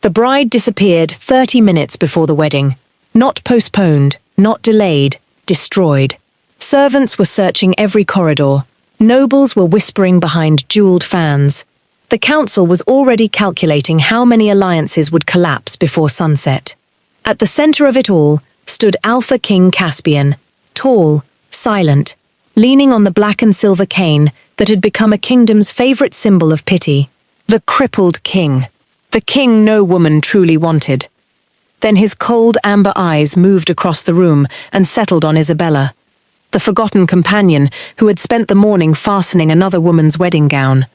The bride disappeared 30 minutes before the wedding. Not postponed, not delayed, destroyed. Servants were searching every corridor. Nobles were whispering behind jeweled fans. The council was already calculating how many alliances would collapse before sunset. At the center of it all stood Alpha King Caspian, tall, silent, leaning on the black and silver cane that had become a kingdom's favorite symbol of pity. The crippled king. The king no woman truly wanted. Then his cold amber eyes moved across the room and settled on Isabella, the forgotten companion who had spent the morning fastening another woman's wedding gown.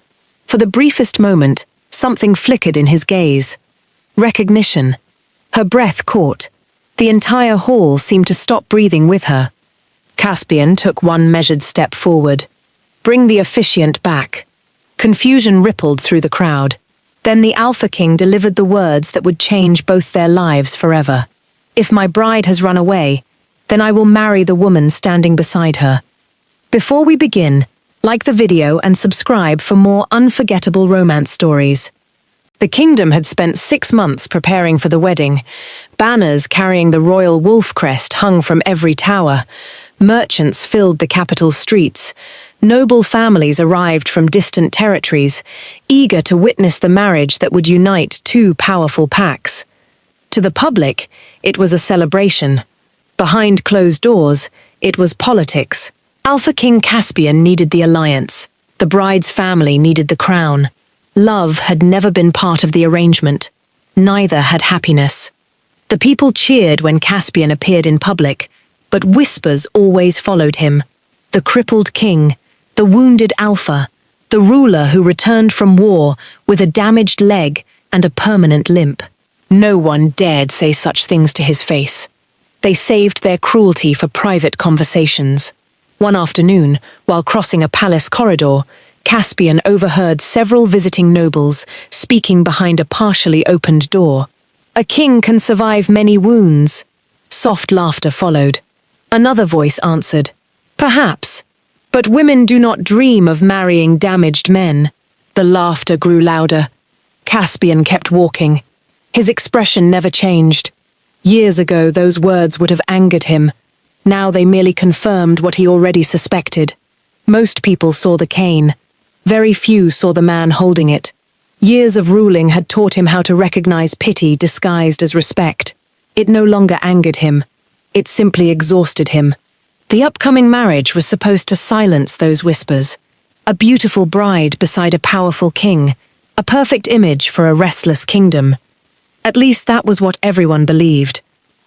For the briefest moment, something flickered in his gaze. Recognition. Her breath caught. The entire hall seemed to stop breathing with her. Caspian took one measured step forward. "Bring the officiant back." Confusion rippled through the crowd. Then the Alpha King delivered the words that would change both their lives forever. "If my bride has run away, then I will marry the woman standing beside her." Before we begin, like the video and subscribe for more unforgettable romance stories. The kingdom had spent 6 months preparing for the wedding. Banners carrying the royal wolf crest hung from every tower. Merchants filled the capital's streets. Noble families arrived from distant territories, eager to witness the marriage that would unite two powerful packs. To the public, it was a celebration. Behind closed doors, it was politics. Alpha King Caspian needed the alliance. The bride's family needed the crown. Love had never been part of the arrangement. Neither had happiness. The people cheered when Caspian appeared in public, but whispers always followed him. The crippled king, the wounded Alpha, the ruler who returned from war with a damaged leg and a permanent limp. No one dared say such things to his face. They saved their cruelty for private conversations. One afternoon, while crossing a palace corridor, Caspian overheard several visiting nobles speaking behind a partially opened door. "A king can survive many wounds." Soft laughter followed. Another voice answered, "Perhaps, but women do not dream of marrying damaged men." The laughter grew louder. Caspian kept walking. His expression never changed. Years ago, those words would have angered him. Now they merely confirmed what he already suspected. Most people saw the cane. Very few saw the man holding it. Years of ruling had taught him how to recognize pity disguised as respect. It no longer angered him. It simply exhausted him. The upcoming marriage was supposed to silence those whispers. A beautiful bride beside a powerful king. A perfect image for a restless kingdom. At least that was what everyone believed.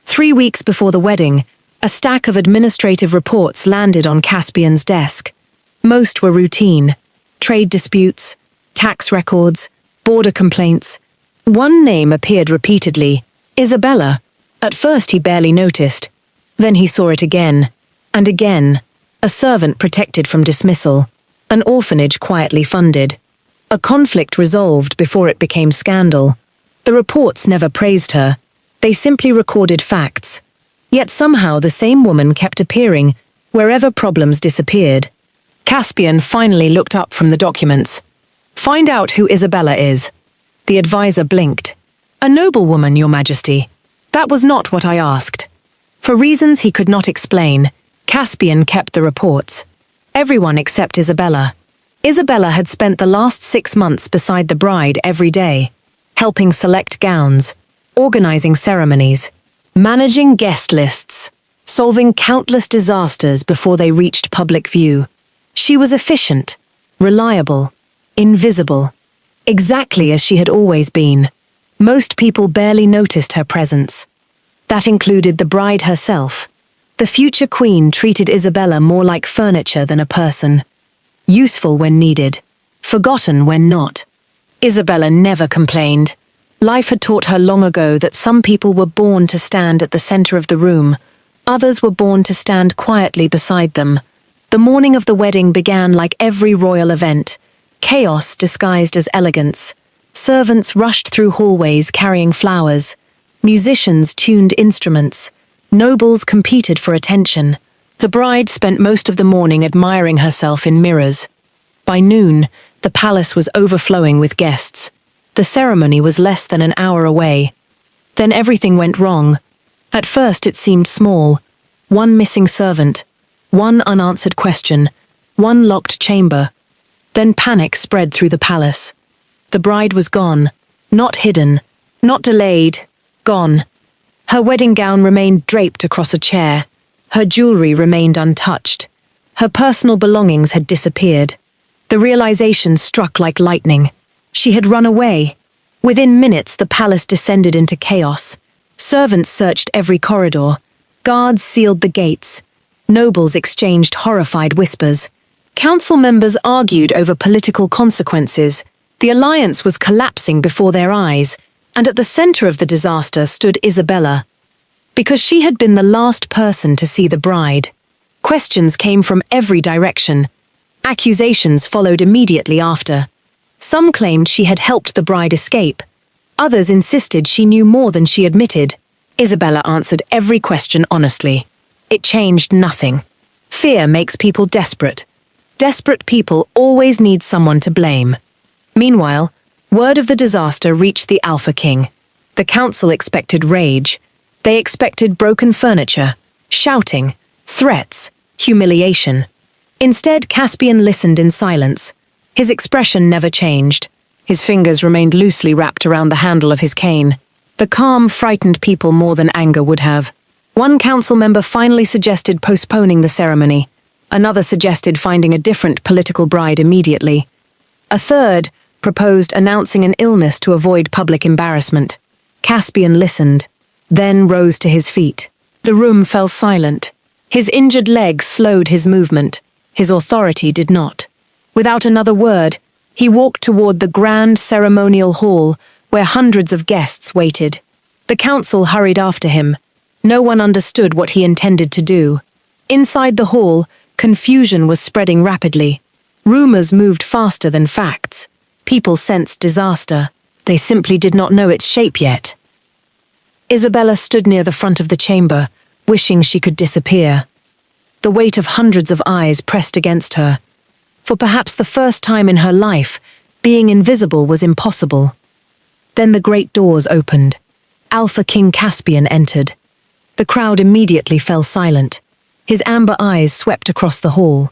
3 weeks before the wedding, a stack of administrative reports landed on Caspian's desk. Most were routine. Trade disputes, tax records, border complaints. One name appeared repeatedly, Isabella. At first he barely noticed. Then he saw it again, and again. A servant protected from dismissal. An orphanage quietly funded. A conflict resolved before it became scandal. The reports never praised her. They simply recorded facts. Yet somehow the same woman kept appearing wherever problems disappeared. Caspian finally looked up from the documents. "Find out who Isabella is." The advisor blinked. "A noblewoman, Your Majesty." "That was not what I asked." For reasons he could not explain, Caspian kept the reports. Everyone except Isabella. Isabella had spent the last 6 months beside the bride every day, helping select gowns, organizing ceremonies, managing guest lists, solving countless disasters before they reached public view. She was efficient, reliable, invisible, exactly as she had always been. Most people barely noticed her presence. That included the bride herself. The future queen treated Isabella more like furniture than a person. Useful when needed, forgotten when not. Isabella never complained. Life had taught her long ago that some people were born to stand at the center of the room. Others were born to stand quietly beside them. The morning of the wedding began like every royal event. Chaos disguised as elegance. Servants rushed through hallways carrying flowers. Musicians tuned instruments. Nobles competed for attention. The bride spent most of the morning admiring herself in mirrors. By noon, the palace was overflowing with guests. The ceremony was less than an hour away. Then everything went wrong. At first it seemed small. One missing servant, one unanswered question, one locked chamber. Then panic spread through the palace. The bride was gone, not hidden, not delayed, gone. Her wedding gown remained draped across a chair. Her jewelry remained untouched. Her personal belongings had disappeared. The realization struck like lightning. She had run away. Within minutes, the palace descended into chaos. Servants searched every corridor. Guards sealed the gates. Nobles exchanged horrified whispers. Council members argued over political consequences. The alliance was collapsing before their eyes, and at the center of the disaster stood Isabella. Because she had been the last person to see the bride. Questions came from every direction. Accusations followed immediately after. Some claimed she had helped the bride escape. Others insisted she knew more than she admitted. Isabella answered every question honestly. It changed nothing. Fear makes people desperate. Desperate people always need someone to blame. Meanwhile, word of the disaster reached the Alpha King. The council expected rage. They expected broken furniture, shouting, threats, humiliation. Instead, Caspian listened in silence. His expression never changed. His fingers remained loosely wrapped around the handle of his cane. The calm frightened people more than anger would have. One council member finally suggested postponing the ceremony. Another suggested finding a different political bride immediately. A third proposed announcing an illness to avoid public embarrassment. Caspian listened, then rose to his feet. The room fell silent. His injured leg slowed his movement. His authority did not. Without another word, he walked toward the grand ceremonial hall where hundreds of guests waited. The council hurried after him. No one understood what he intended to do. Inside the hall, confusion was spreading rapidly. Rumors moved faster than facts. People sensed disaster. They simply did not know its shape yet. Isabella stood near the front of the chamber, wishing she could disappear. The weight of hundreds of eyes pressed against her. For perhaps the first time in her life, being invisible was impossible. Then the great doors opened. Alpha King Caspian entered. The crowd immediately fell silent. His amber eyes swept across the hall.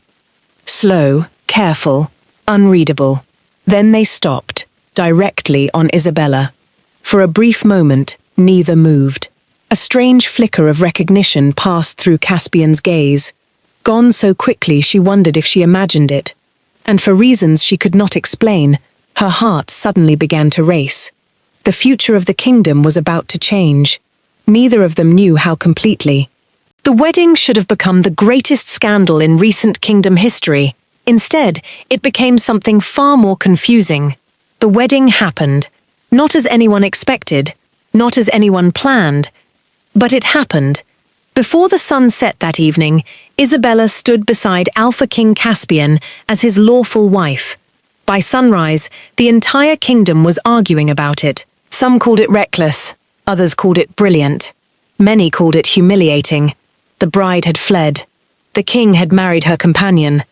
Slow, careful, unreadable. Then they stopped, directly on Isabella. For a brief moment, neither moved. A strange flicker of recognition passed through Caspian's gaze. Gone so quickly she wondered if she imagined it. And for reasons she could not explain, her heart suddenly began to race. The future of the kingdom was about to change. Neither of them knew how completely. The wedding should have become the greatest scandal in recent kingdom history. Instead, it became something far more confusing. The wedding happened, not as anyone expected, not as anyone planned, but it happened. Before the sun set that evening, Isabella stood beside Alpha King Caspian as his lawful wife. By sunrise, the entire kingdom was arguing about it. Some called it reckless, others called it brilliant. Many called it humiliating. The bride had fled. The king had married her companion.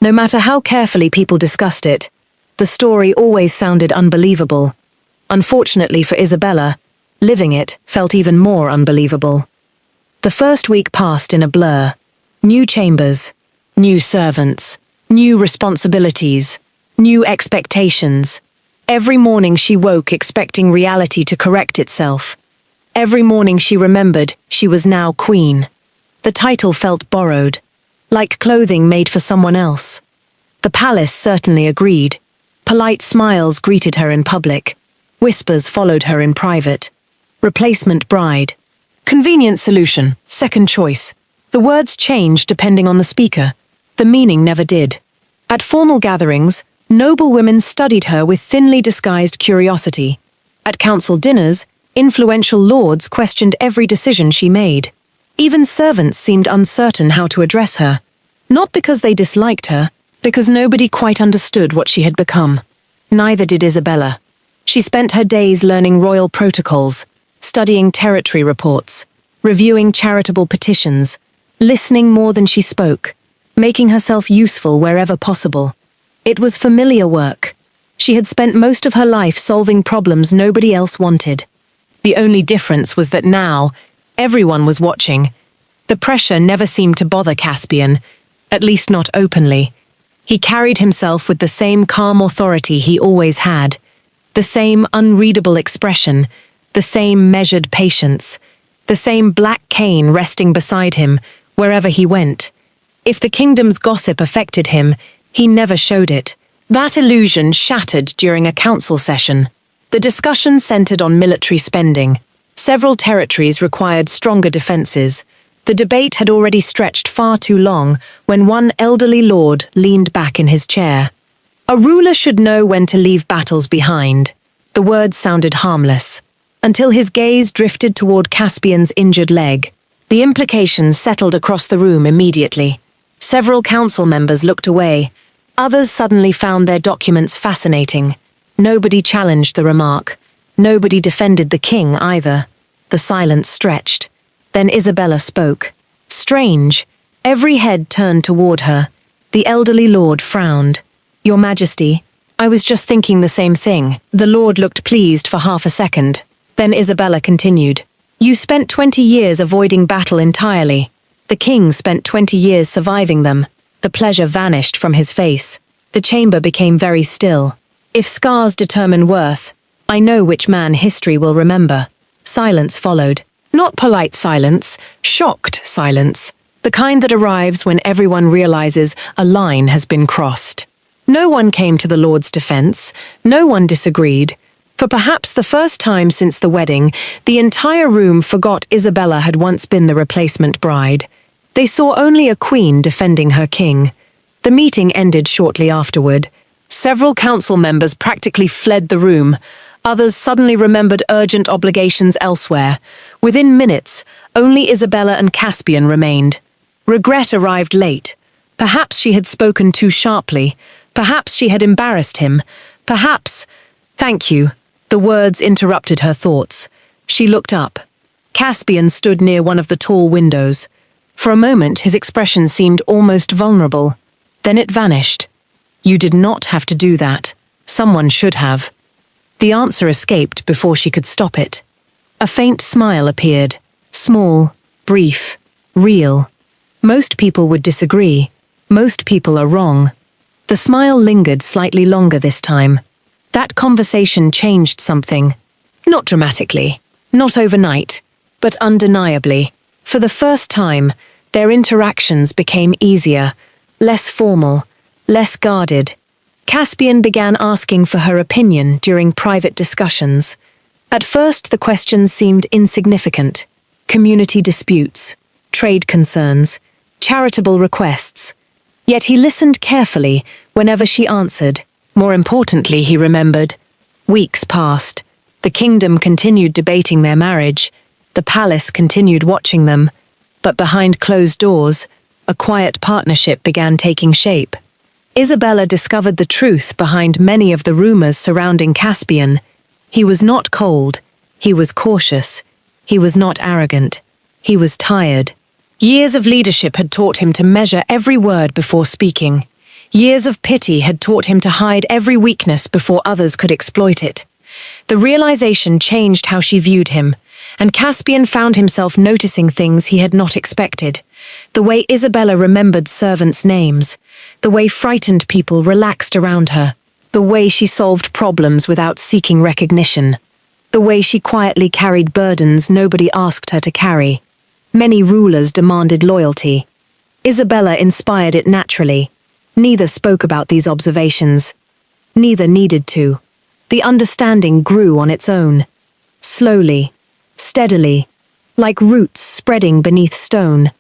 No matter how carefully people discussed it, the story always sounded unbelievable. Unfortunately for Isabella, living it felt even more unbelievable. The first week passed in a blur. New chambers, new servants, new responsibilities, new expectations. Every morning she woke expecting reality to correct itself. Every morning she remembered she was now queen. The title felt borrowed, like clothing made for someone else. The palace certainly agreed. Polite smiles greeted her in public. Whispers followed her in private. Replacement bride. Convenient solution, second choice. The words changed depending on the speaker. The meaning never did. At formal gatherings, noble women studied her with thinly disguised curiosity. At council dinners, influential lords questioned every decision she made. Even servants seemed uncertain how to address her. Not because they disliked her, because nobody quite understood what she had become. Neither did Isabella. She spent her days learning royal protocols, studying territory reports, reviewing charitable petitions, listening more than she spoke, making herself useful wherever possible. It was familiar work. She had spent most of her life solving problems nobody else wanted. The only difference was that now, everyone was watching. The pressure never seemed to bother Caspian, at least not openly. He carried himself with the same calm authority he always had, the same unreadable expression, the same measured patience, the same black cane resting beside him wherever he went. If the kingdom's gossip affected him, he never showed it. That illusion shattered during a council session. The discussion centered on military spending. Several territories required stronger defenses. The debate had already stretched far too long when one elderly lord leaned back in his chair. A ruler should know when to leave battles behind. The words sounded harmless, until his gaze drifted toward Caspian's injured leg. The implications settled across the room immediately. Several council members looked away. Others suddenly found their documents fascinating. Nobody challenged the remark. Nobody defended the king either. The silence stretched. Then Isabella spoke. Strange. Every head turned toward her. The elderly lord frowned. Your Majesty, I was just thinking the same thing. The lord looked pleased for half a second. Then Isabella continued. You spent 20 years avoiding battle entirely. The king spent 20 years surviving them. The pleasure vanished from his face. The chamber became very still. If scars determine worth, I know which man history will remember. Silence followed. Not polite silence, shocked silence. The kind that arrives when everyone realizes a line has been crossed. No one came to the Lord's defense. No one disagreed. For perhaps the first time since the wedding, the entire room forgot Isabella had once been the replacement bride. They saw only a queen defending her king. The meeting ended shortly afterward. Several council members practically fled the room. Others suddenly remembered urgent obligations elsewhere. Within minutes, only Isabella and Caspian remained. Regret arrived late. Perhaps she had spoken too sharply. Perhaps she had embarrassed him. Perhaps... Thank you. The words interrupted her thoughts. She looked up. Caspian stood near one of the tall windows. For a moment, his expression seemed almost vulnerable. Then it vanished. You did not have to do that. Someone should have. The answer escaped before she could stop it. A faint smile appeared. Small, brief, real. Most people would disagree. Most people are wrong. The smile lingered slightly longer this time. That conversation changed something. Not dramatically, not overnight, but undeniably. For the first time, their interactions became easier, less formal, less guarded. Caspian began asking for her opinion during private discussions. At first, the questions seemed insignificant. Community disputes, trade concerns, charitable requests. Yet he listened carefully whenever she answered. More importantly, he remembered. Weeks passed. The kingdom continued debating their marriage. The palace continued watching them. But behind closed doors, a quiet partnership began taking shape. Isabella discovered the truth behind many of the rumors surrounding Caspian. He was not cold. He was cautious. He was not arrogant. He was tired. Years of leadership had taught him to measure every word before speaking. Years of pity had taught him to hide every weakness before others could exploit it. The realization changed how she viewed him, and Caspian found himself noticing things he had not expected. The way Isabella remembered servants' names, the way frightened people relaxed around her, the way she solved problems without seeking recognition, the way she quietly carried burdens nobody asked her to carry. Many rulers demanded loyalty. Isabella inspired it naturally. Neither spoke about these observations. Neither needed to. The understanding grew on its own. Slowly, steadily, like roots spreading beneath stone.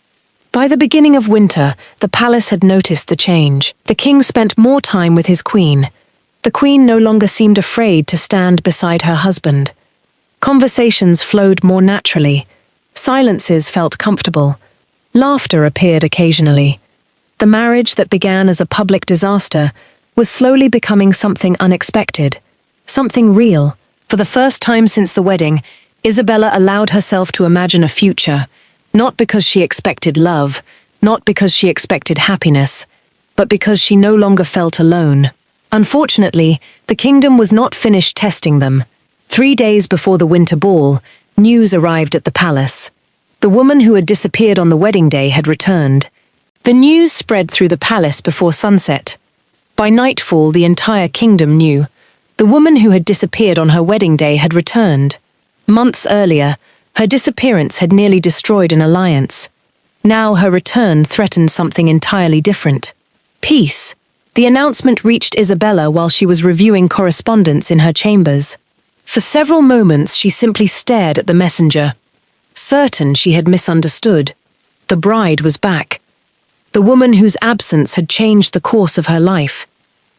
By the beginning of winter, the palace had noticed the change. The king spent more time with his queen. The queen no longer seemed afraid to stand beside her husband. Conversations flowed more naturally. Silences felt comfortable. Laughter appeared occasionally. The marriage that began as a public disaster was slowly becoming something unexpected, something real. For the first time since the wedding, Isabella allowed herself to imagine a future, not because she expected love, not because she expected happiness, but because she no longer felt alone. Unfortunately, the kingdom was not finished testing them. 3 days before the winter ball, news arrived at the palace. The woman who had disappeared on the wedding day had returned. The news spread through the palace before sunset. By nightfall, the entire kingdom knew. The woman who had disappeared on her wedding day had returned. Months earlier, her disappearance had nearly destroyed an alliance. Now her return threatened something entirely different. Peace. The announcement reached Isabella while she was reviewing correspondence in her chambers. For several moments she simply stared at the messenger, certain she had misunderstood. The bride was back. The woman whose absence had changed the course of her life.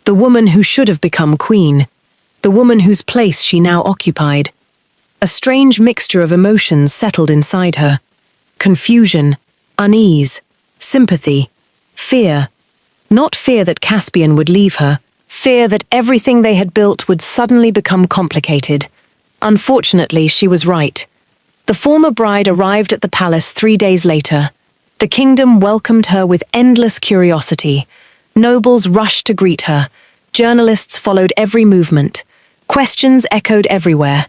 The woman who should have become queen. The woman whose place she now occupied. A strange mixture of emotions settled inside her. Confusion, unease, sympathy, fear. Not fear that Caspian would leave her, fear that everything they had built would suddenly become complicated. Unfortunately, she was right. The former bride arrived at the palace 3 days later. The kingdom welcomed her with endless curiosity. Nobles rushed to greet her. Journalists followed every movement. Questions echoed everywhere.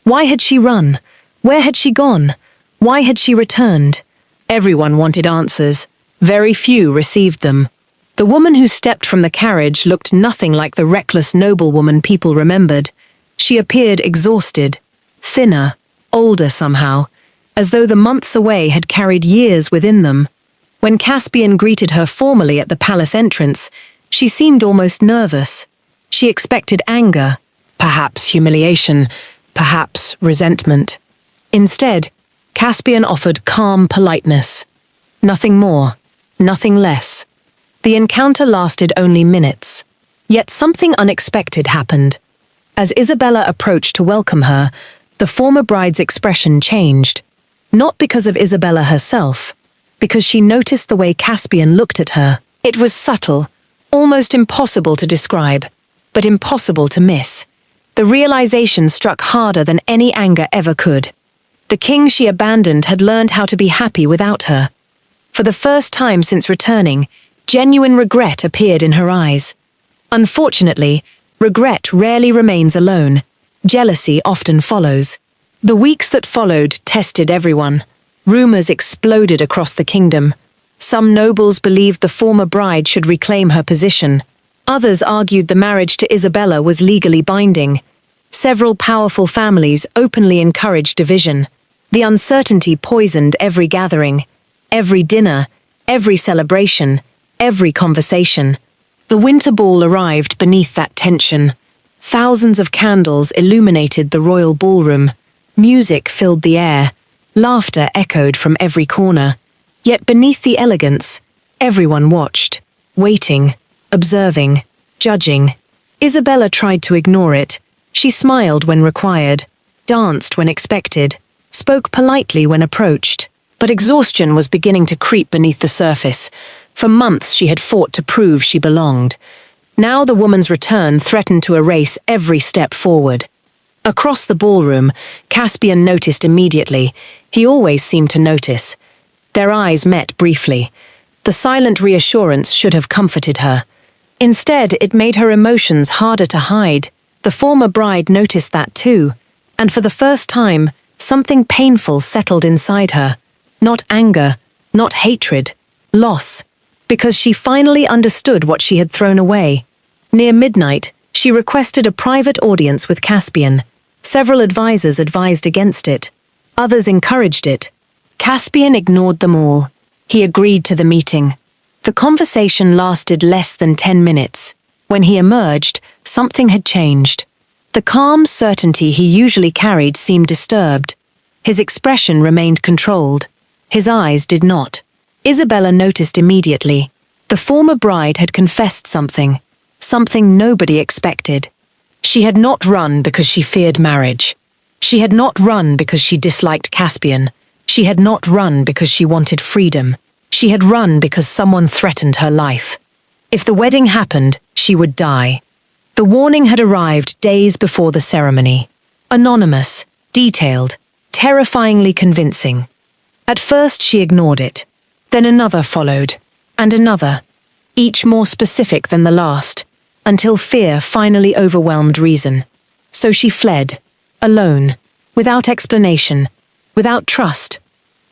Why had she run? Where had she gone? Why had she returned? Everyone wanted answers. Very few received them. The woman who stepped from the carriage looked nothing like the reckless noblewoman people remembered. She appeared exhausted, thinner, older somehow, as though the months away had carried years within them. When Caspian greeted her formally at the palace entrance, she seemed almost nervous. She expected anger, perhaps humiliation, perhaps resentment. Instead, Caspian offered calm politeness. Nothing more, nothing less. The encounter lasted only minutes. Yet something unexpected happened. As Isabella approached to welcome her, the former bride's expression changed. Not because of Isabella herself, because she noticed the way Caspian looked at her. It was subtle, almost impossible to describe, but impossible to miss. The realization struck harder than any anger ever could. The king she abandoned had learned how to be happy without her. For the first time since returning, genuine regret appeared in her eyes. Unfortunately, regret rarely remains alone. Jealousy often follows. The weeks that followed tested everyone. Rumors exploded across the kingdom. Some nobles believed the former bride should reclaim her position. Others argued the marriage to Isabella was legally binding. Several powerful families openly encouraged division. The uncertainty poisoned every gathering, every dinner, every celebration, every conversation. The winter ball arrived beneath that tension. Thousands of candles illuminated the royal ballroom. Music filled the air. Laughter echoed from every corner. Yet beneath the elegance, everyone watched, waiting, observing, judging. Isabella tried to ignore it. She smiled when required, danced when expected, spoke politely when approached. But exhaustion was beginning to creep beneath the surface. For months she had fought to prove she belonged. Now the woman's return threatened to erase every step forward. Across the ballroom, Caspian noticed immediately. He always seemed to notice. Their eyes met briefly. The silent reassurance should have comforted her. Instead, it made her emotions harder to hide. The former bride noticed that too. And for the first time, something painful settled inside her. Not anger, not hatred, loss. Because she finally understood what she had thrown away. Near midnight, she requested a private audience with Caspian. Several advisors advised against it. Others encouraged it. Caspian ignored them all. He agreed to the meeting. The conversation lasted less than 10 minutes. When he emerged, something had changed. The calm certainty he usually carried seemed disturbed. His expression remained controlled. His eyes did not. Isabella noticed immediately. The former bride had confessed something. Something nobody expected. She had not run because she feared marriage. She had not run because she disliked Caspian. She had not run because she wanted freedom. She had run because someone threatened her life. If the wedding happened, she would die. The warning had arrived days before the ceremony. Anonymous, detailed, terrifyingly convincing. At first she ignored it. Then another followed, and another, each more specific than the last. until fear finally overwhelmed reason. So she fled, alone, without explanation, without trust,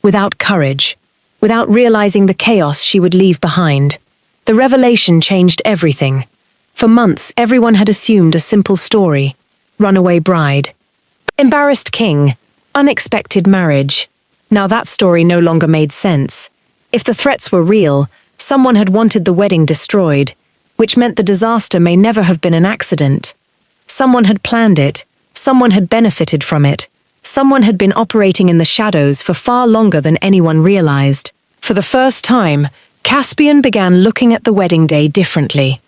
without courage, without realizing the chaos she would leave behind. The revelation changed everything. For months, everyone had assumed a simple story: runaway bride, embarrassed king, unexpected marriage. Now that story no longer made sense. If the threats were real, someone had wanted the wedding destroyed, which meant the disaster may never have been an accident. Someone had planned it, someone had benefited from it, someone had been operating in the shadows for far longer than anyone realized. For the first time, Caspian began looking at the wedding day differently.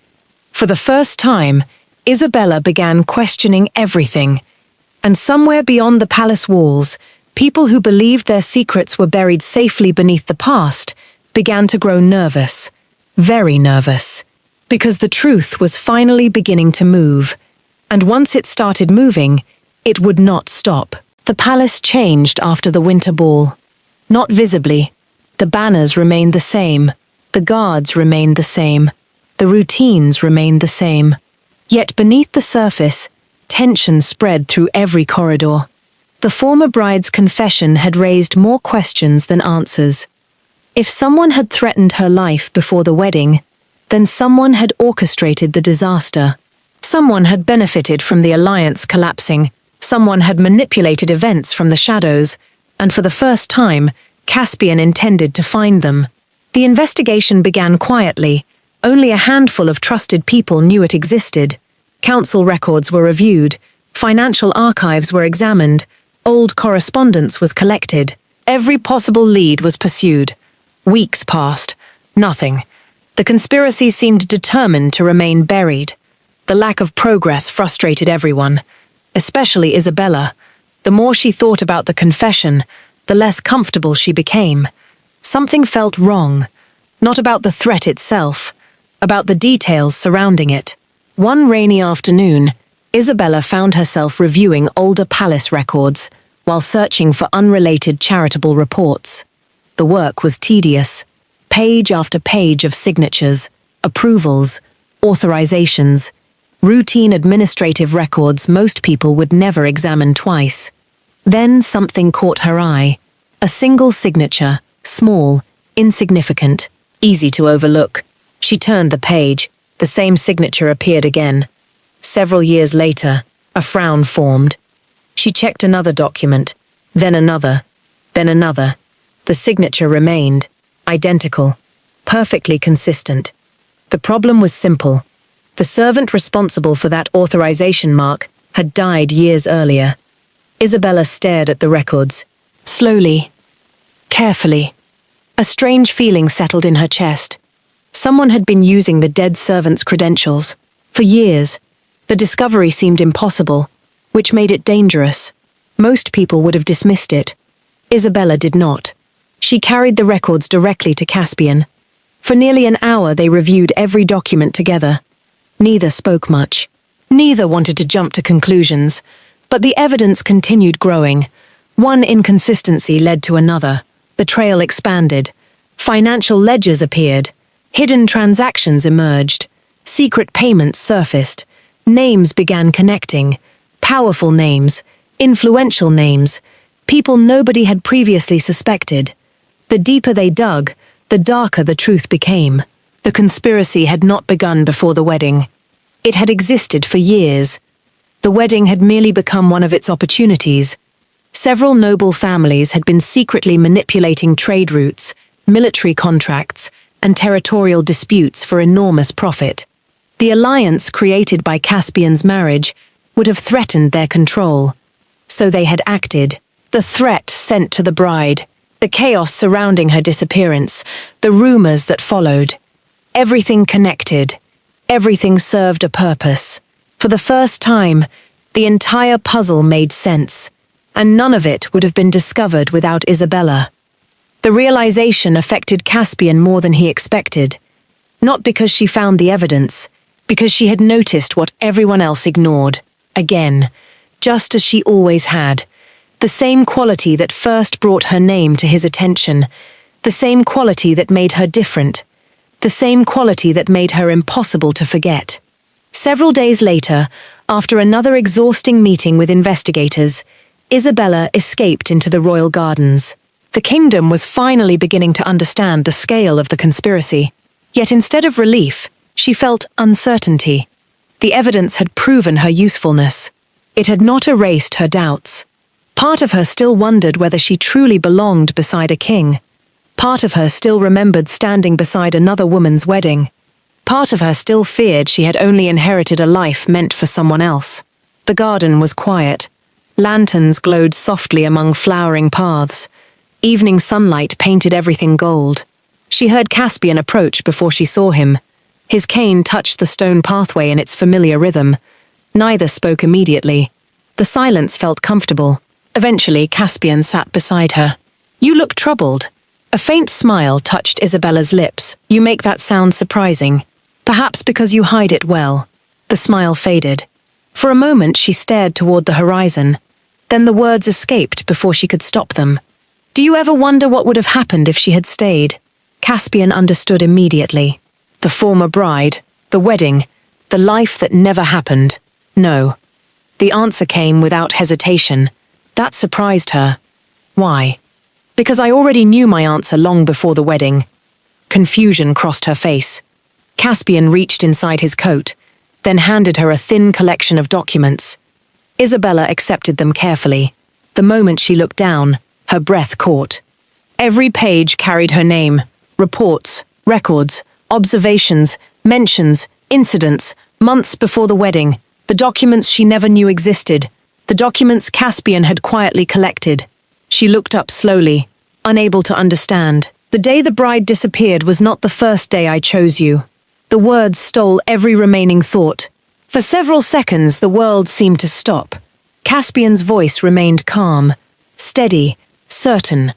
For the first time, Isabella began questioning everything. And somewhere beyond the palace walls, people who believed their secrets were buried safely beneath the past began to grow nervous, very nervous, because the truth was finally beginning to move. And once it started moving, it would not stop. The palace changed after the winter ball. Not visibly. The banners remained the same. The guards remained the same. The routines remained the same. Yet beneath the surface, tension spread through every corridor. The former bride's confession had raised more questions than answers. If someone had threatened her life before the wedding, then someone had orchestrated the disaster. Someone had benefited from the alliance collapsing. Someone had manipulated events from the shadows, and for the first time, Caspian intended to find them. The investigation began quietly. Only a handful of trusted people knew it existed. Council records were reviewed, financial archives were examined, old correspondence was collected. Every possible lead was pursued. Weeks passed. Nothing. The conspiracy seemed determined to remain buried. The lack of progress frustrated everyone, especially Isabella. The more she thought about the confession, the less comfortable she became. Something felt wrong, not about the threat itself, about the details surrounding it. One rainy afternoon, Isabella found herself reviewing older palace records while searching for unrelated charitable reports. The work was tedious. Page after page of signatures, approvals, authorizations, routine administrative records most people would never examine twice. Then something caught her eye. A single signature, small, insignificant, easy to overlook. She turned the page. The same signature appeared again. Several years later, a frown formed. She checked another document, then another, then another. The signature remained, identical, perfectly consistent. The problem was simple. The servant responsible for that authorization mark had died years earlier. Isabella stared at the records, slowly, carefully. A strange feeling settled in her chest. Someone had been using the dead servant's credentials. For years, the discovery seemed impossible, which made it dangerous. Most people would have dismissed it. Isabella did not. She carried the records directly to Caspian. For nearly an hour they reviewed every document together. Neither spoke much. Neither wanted to jump to conclusions, but the evidence continued growing. One inconsistency led to another. The trail expanded. Financial ledgers appeared. Hidden transactions emerged. Secret payments surfaced. Names began connecting. Powerful names. Influential names. People nobody had previously suspected. The deeper they dug, the darker the truth became. The conspiracy had not begun before the wedding. It had existed for years. The wedding had merely become one of its opportunities. Several noble families had been secretly manipulating trade routes, military contracts, and territorial disputes for enormous profit. The alliance created by Caspian's marriage would have threatened their control. So they had acted. The threat sent to the bride, the chaos surrounding her disappearance, the rumors that followed. Everything connected. Everything served a purpose. For the first time, the entire puzzle made sense, and none of it would have been discovered without Isabella. The realization affected Caspian more than he expected. Not because she found the evidence, because she had noticed what everyone else ignored. Again, just as she always had. The same quality that first brought her name to his attention. The same quality that made her different. The same quality that made her impossible to forget. Several days later, after another exhausting meeting with investigators, Isabella escaped into the royal gardens. The kingdom was finally beginning to understand the scale of the conspiracy. Yet instead of relief, she felt uncertainty. The evidence had proven her usefulness. It had not erased her doubts. Part of her still wondered whether she truly belonged beside a king. Part of her still remembered standing beside another woman's wedding. Part of her still feared she had only inherited a life meant for someone else. The garden was quiet. Lanterns glowed softly among flowering paths. Evening sunlight painted everything gold. She heard Caspian approach before she saw him. His cane touched the stone pathway in its familiar rhythm. Neither spoke immediately. The silence felt comfortable. Eventually, Caspian sat beside her. "You look troubled." A faint smile touched Isabella's lips. "You make that sound surprising. Perhaps because you hide it well." The smile faded. For a moment, she stared toward the horizon. Then the words escaped before she could stop them. "Do you ever wonder what would have happened if she had stayed?" Caspian understood immediately. The former bride, the wedding, the life that never happened. No. The answer came without hesitation. That surprised her. Why? Because I already knew my answer long before the wedding. Confusion crossed her face. Caspian reached inside his coat, then handed her a thin collection of documents. Isabella accepted them carefully. The moment she looked down, her breath caught. Every page carried her name, reports, records, observations, mentions, incidents, months before the wedding, the documents she never knew existed, the documents Caspian had quietly collected. She looked up slowly, unable to understand. "The day the bride disappeared was not the first day I chose you." The words stole every remaining thought. For several seconds, the world seemed to stop. Caspian's voice remained calm, steady, certain.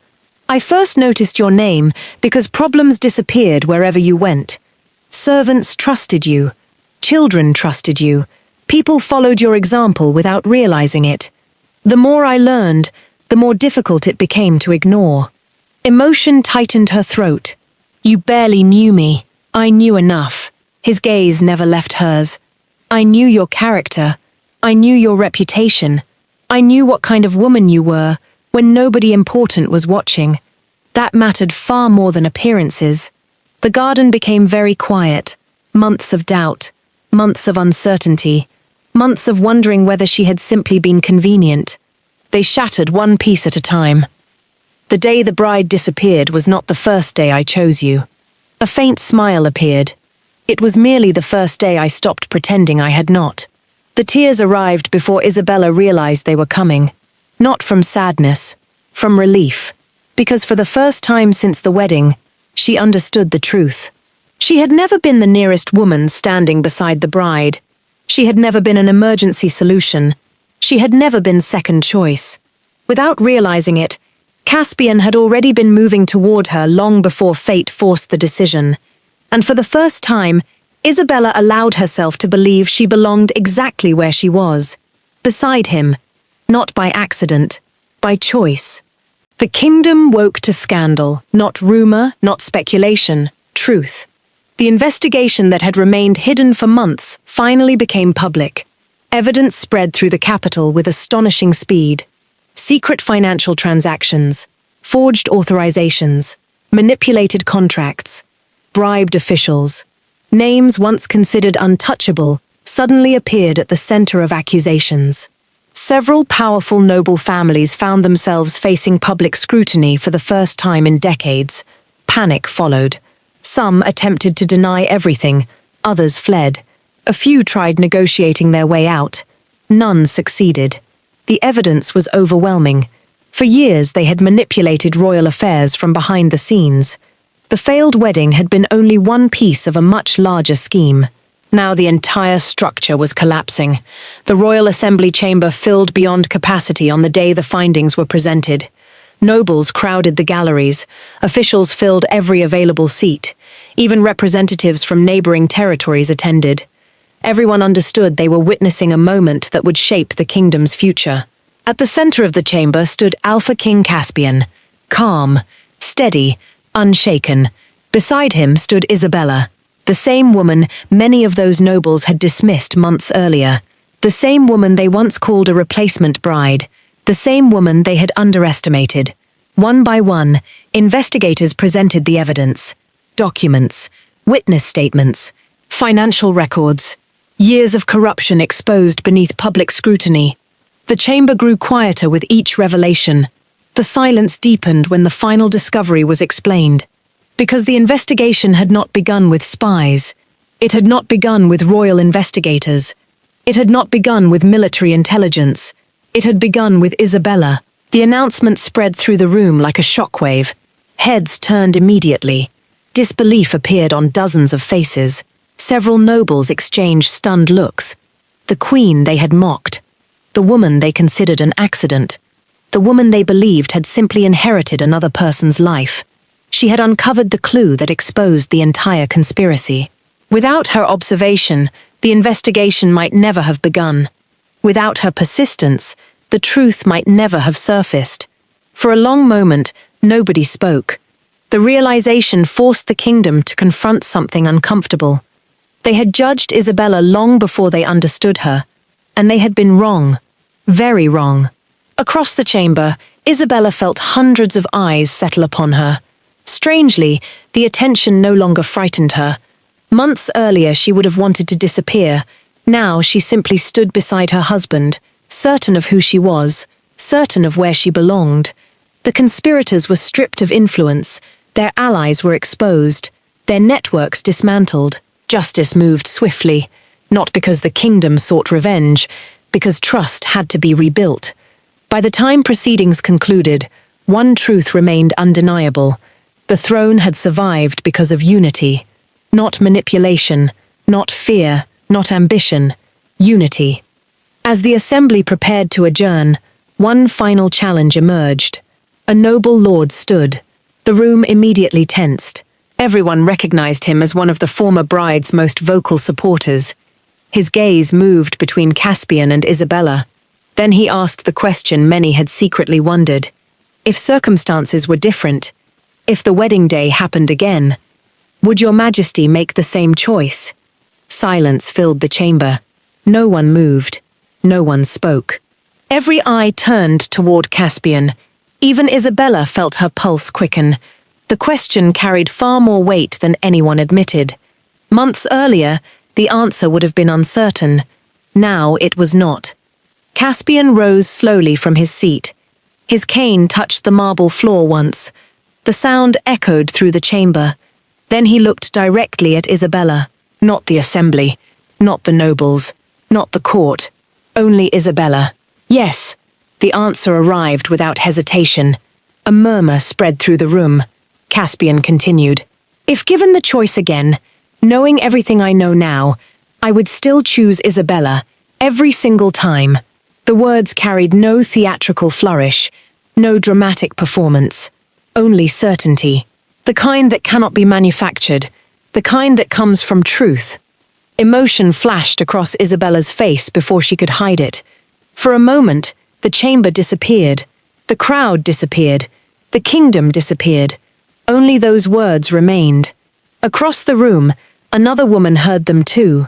"I first noticed your name because problems disappeared wherever you went. Servants trusted you. Children trusted you. People followed your example without realizing it. The more I learned, the more difficult it became to ignore." Emotion tightened her throat. "You barely knew me. I knew enough." His gaze never left hers. "I knew your character. I knew your reputation. I knew what kind of woman you were when nobody important was watching. That mattered far more than appearances." The garden became very quiet. Months of doubt, months of uncertainty, months of wondering whether she had simply been convenient. They shattered one piece at a time. "The day the bride disappeared was not the first day I chose you." A faint smile appeared. "It was merely the first day I stopped pretending I had not." The tears arrived before Isabella realized they were coming. Not from sadness, from relief. Because for the first time since the wedding, she understood the truth. She had never been the nearest woman standing beside the bride. She had never been an emergency solution. She had never been second choice. Without realizing it, Caspian had already been moving toward her long before fate forced the decision. And for the first time, Isabella allowed herself to believe she belonged exactly where she was, beside him, not by accident, by choice. The kingdom woke to scandal, not rumor, not speculation, truth. The investigation that had remained hidden for months finally became public. Evidence spread through the capital with astonishing speed. Secret financial transactions, forged authorizations, manipulated contracts, bribed officials. Names once considered untouchable suddenly appeared at the center of accusations. Several powerful noble families found themselves facing public scrutiny for the first time in decades. Panic followed. Some attempted to deny everything, others fled. A few tried negotiating their way out. None succeeded. The evidence was overwhelming. For years they had manipulated royal affairs from behind the scenes. The failed wedding had been only one piece of a much larger scheme. Now the entire structure was collapsing. The Royal Assembly chamber filled beyond capacity on the day the findings were presented. Nobles crowded the galleries. Officials filled every available seat. Even representatives from neighboring territories attended. Everyone understood they were witnessing a moment that would shape the kingdom's future. At the center of the chamber stood Alpha King Caspian, calm, steady, unshaken. Beside him stood Isabella, The same woman many of those nobles had dismissed months earlier. The same woman they once called a replacement bride. The same woman they had underestimated. One by one, investigators presented the evidence. Documents, witness statements, financial records, years of corruption exposed beneath public scrutiny. The chamber grew quieter with each revelation. The silence deepened when the final discovery was explained. Because the investigation had not begun with spies. It had not begun with royal investigators. It had not begun with military intelligence. It had begun with Isabella. The announcement spread through the room like a shockwave. Heads turned immediately. Disbelief appeared on dozens of faces. Several nobles exchanged stunned looks. The queen they had mocked. The woman they considered an accident. The woman they believed had simply inherited another person's life. She had uncovered the clue that exposed the entire conspiracy. Without her observation, the investigation might never have begun. Without her persistence, the truth might never have surfaced. For a long moment, nobody spoke. The realization forced the kingdom to confront something uncomfortable. They had judged Isabella long before they understood her, and they had been wrong. Very wrong. Across the chamber, Isabella felt hundreds of eyes settle upon her. Strangely, the attention no longer frightened her. Months earlier she would have wanted to disappear. Now she simply stood beside her husband, certain of who she was, certain of where she belonged. The conspirators were stripped of influence, their allies were exposed, their networks dismantled. Justice moved swiftly, not because the kingdom sought revenge, because trust had to be rebuilt. By the time proceedings concluded, one truth remained undeniable. The throne had survived because of unity. Not manipulation, not fear, not ambition. Unity. As the assembly prepared to adjourn, one final challenge emerged. A noble lord stood. The room immediately tensed. Everyone recognized him as one of the former bride's most vocal supporters. His gaze moved between Caspian and Isabella. Then he asked the question many had secretly wondered. If circumstances were different, if the wedding day happened again, would your majesty make the same choice? Silence filled the chamber. No one moved. No one spoke. Every eye turned toward Caspian. Even Isabella felt her pulse quicken. The question carried far more weight than anyone admitted. Months earlier, the answer would have been uncertain. Now it was not. Caspian rose slowly from his seat. His cane touched the marble floor once. The sound echoed through the chamber. Then he looked directly at Isabella. Not the assembly, not the nobles, not the court. Only Isabella. Yes. The answer arrived without hesitation. A murmur spread through the room. Caspian continued. If given the choice again, knowing everything I know now, I would still choose Isabella, every single time. The words carried no theatrical flourish, no dramatic performance, only certainty. The kind that cannot be manufactured, the kind that comes from truth. Emotion flashed across Isabella's face before she could hide it. For a moment, the chamber disappeared. The crowd disappeared. The kingdom disappeared. Only those words remained. Across the room, another woman heard them too.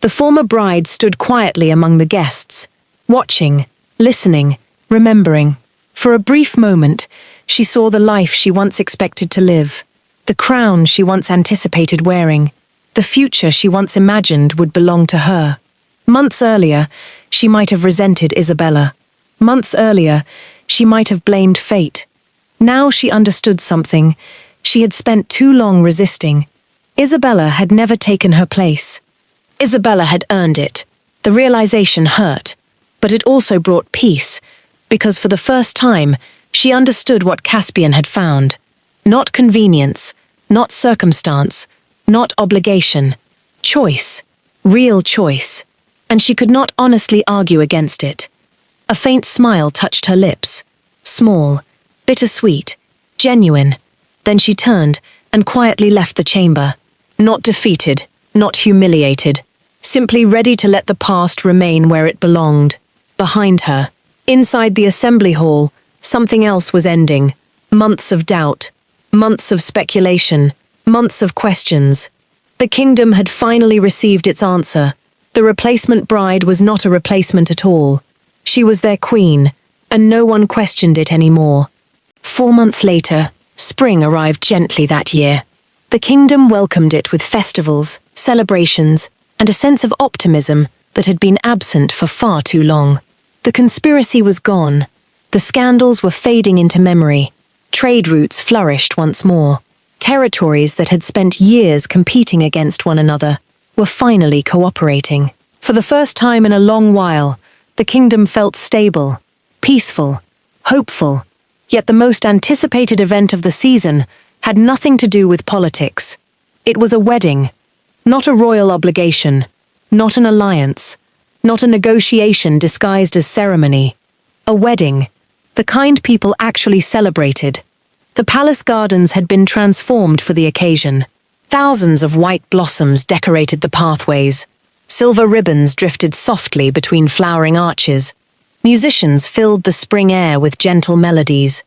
The former bride stood quietly among the guests, watching, listening, remembering. For a brief moment, she saw the life she once expected to live, the crown she once anticipated wearing, the future she once imagined would belong to her. Months earlier, she might have resented Isabella. Months earlier, she might have blamed fate. Now she understood something she had spent too long resisting. Isabella had never taken her place. Isabella had earned it. The realization hurt, but it also brought peace, because for the first time, she understood what Caspian had found. Not convenience, not circumstance, not obligation. Choice. Real choice. And she could not honestly argue against it. A faint smile touched her lips. Small, bittersweet, genuine. Then she turned and quietly left the chamber. Not defeated, not humiliated. Simply ready to let the past remain where it belonged. Behind her, inside the assembly hall, something else was ending. Months of doubt. Months of speculation. Months of questions. The kingdom had finally received its answer. The replacement bride was not a replacement at all. She was their queen, and no one questioned it anymore. 4 months later, spring arrived gently that year. The kingdom welcomed it with festivals, celebrations, and a sense of optimism that had been absent for far too long. The conspiracy was gone. The scandals were fading into memory. Trade routes flourished once more. Territories that had spent years competing against one another were finally cooperating. For the first time in a long while, the kingdom felt stable, peaceful, hopeful. Yet the most anticipated event of the season had nothing to do with politics. It was a wedding, not a royal obligation, not an alliance, not a negotiation disguised as ceremony. A wedding, the kind people actually celebrated. The palace gardens had been transformed for the occasion. Thousands of white blossoms decorated the pathways. Silver ribbons drifted softly between flowering arches. Musicians filled the spring air with gentle melodies.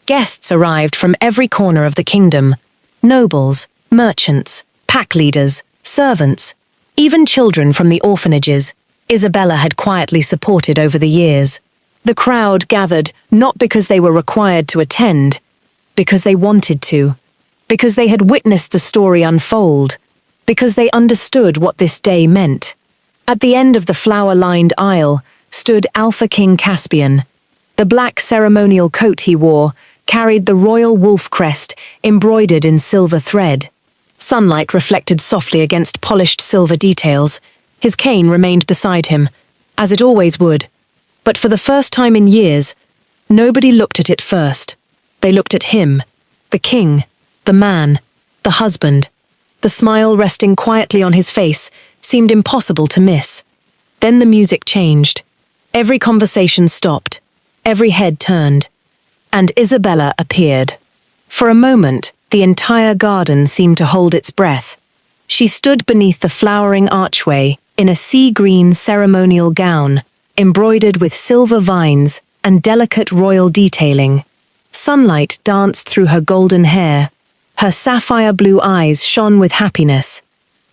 Guests arrived from every corner of the kingdom. Nobles, merchants, pack leaders, servants, even children from the orphanages Isabella had quietly supported over the years. The crowd gathered not because they were required to attend, because they wanted to, because they had witnessed the story unfold, because they understood what this day meant. At the end of the flower-lined aisle stood Alpha King Caspian. The black ceremonial coat he wore carried the royal wolf crest embroidered in silver thread. Sunlight reflected softly against polished silver details. His cane remained beside him, as it always would. But for the first time in years, nobody looked at it first. They looked at him, the king, the man, the husband. The smile resting quietly on his face seemed impossible to miss. Then the music changed. Every conversation stopped. Every head turned. And Isabella appeared. For a moment, the entire garden seemed to hold its breath. She stood beneath the flowering archway in a sea-green ceremonial gown, embroidered with silver vines and delicate royal detailing. Sunlight danced through her golden hair. Her sapphire blue eyes shone with happiness.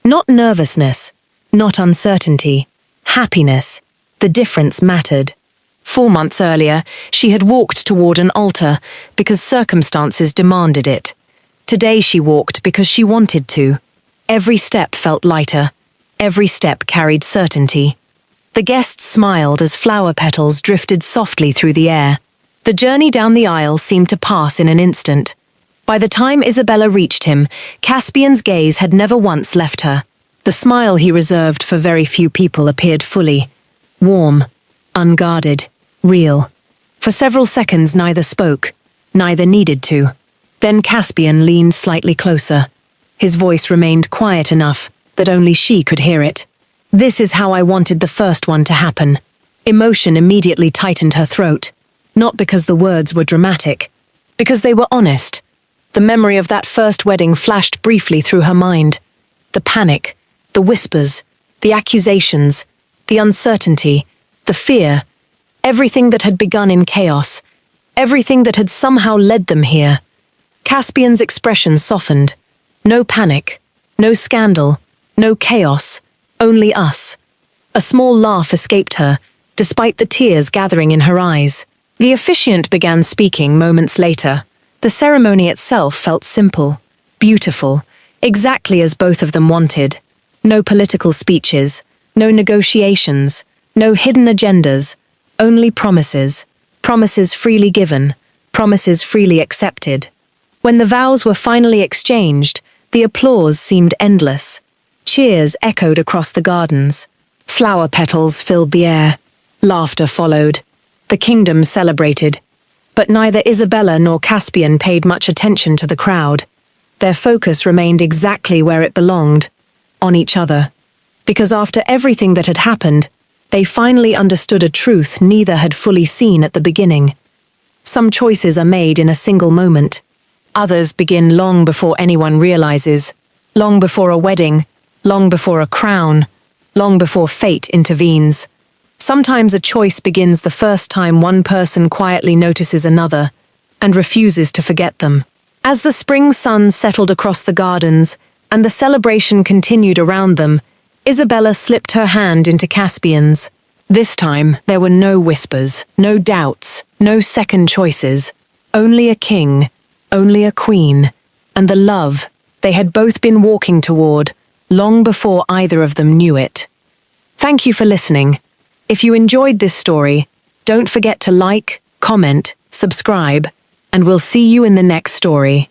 Not nervousness, not uncertainty. Happiness. The difference mattered. 4 months earlier, she had walked toward an altar because circumstances demanded it. Today she walked because she wanted to. Every step felt lighter. Every step carried certainty. The guests smiled as flower petals drifted softly through the air. The journey down the aisle seemed to pass in an instant. By the time Isabella reached him, Caspian's gaze had never once left her. The smile he reserved for very few people appeared fully. Warm, unguarded, real. For several seconds neither spoke, neither needed to. Then Caspian leaned slightly closer. His voice remained quiet enough that only she could hear it. "This is how I wanted the first one to happen." Emotion immediately tightened her throat, not because the words were dramatic, because they were honest. The memory of that first wedding flashed briefly through her mind. The panic, the whispers, the accusations, the uncertainty, the fear, everything that had begun in chaos, everything that had somehow led them here. Caspian's expression softened. No panic, no scandal, no chaos, only us. A small laugh escaped her, despite the tears gathering in her eyes. The officiant began speaking moments later. The ceremony itself felt simple, beautiful, exactly as both of them wanted. No political speeches, no negotiations, no hidden agendas, only promises. Promises freely given, promises freely accepted. When the vows were finally exchanged, the applause seemed endless. Cheers echoed across the gardens. Flower petals filled the air. Laughter followed. The kingdom celebrated. But neither Isabella nor Caspian paid much attention to the crowd. Their focus remained exactly where it belonged, on each other. Because after everything that had happened, they finally understood a truth neither had fully seen at the beginning. Some choices are made in a single moment. Others begin long before anyone realizes, long before a wedding, long before a crown, long before fate intervenes. Sometimes a choice begins the first time one person quietly notices another and refuses to forget them. As the spring sun settled across the gardens and the celebration continued around them, Isabella slipped her hand into Caspian's. This time, there were no whispers, no doubts, no second choices. Only a king, only a queen, and the love they had both been walking toward long before either of them knew it. Thank you for listening. If you enjoyed this story, don't forget to like, comment, subscribe, and we'll see you in the next story.